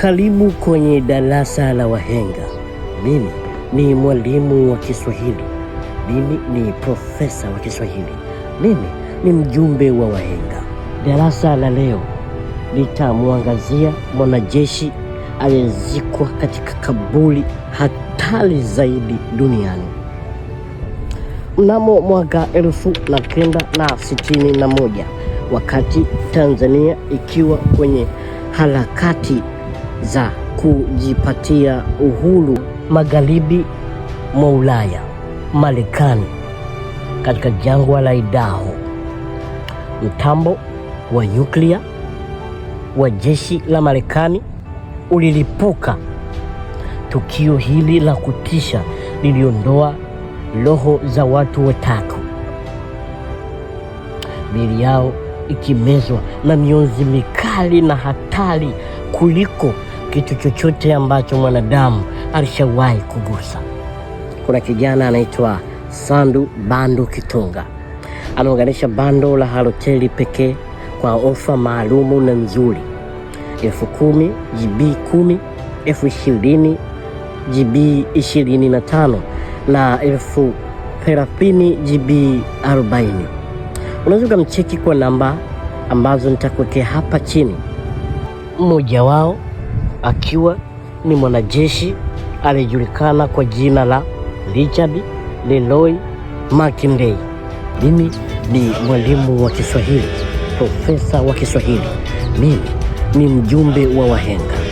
Karibu kwenye darasa la wahenga. Mimi ni mwalimu wa Kiswahili. Mimi ni profesa wa Kiswahili. Mimi ni mjumbe wa wahenga. Darasa la leo litamwangazia mwanajeshi aliyezikwa katika kaburi hatari zaidi duniani. Mnamo mwaka 1961, wakati Tanzania ikiwa kwenye harakati za kujipatia uhuru magharibi mwa Ulaya, Marekani, katika jangwa la Idaho, mtambo wa nyuklia wa jeshi la Marekani ulilipuka. Tukio hili la kutisha liliondoa roho za watu watatu, miili yao ikimezwa na mionzi mikali na hatari kuliko kitu chochote ambacho mwanadamu alishawahi kugusa. Kuna kijana anaitwa Sandu Bando Kitonga, anaunganisha bando la Halotel pekee kwa ofa maalumu na nzuri: 10,000 GB 10, 20,000 GB 25 na 30,000 GB 40. Unaweza kumcheki kwa namba ambazo nitakuwekea hapa chini. Mmoja wao akiwa ni mwanajeshi aliyejulikana kwa jina la Richard Leroy Mackinday. Mimi ni mwalimu wa Kiswahili, profesa wa Kiswahili. Mimi ni mjumbe wa wahenga.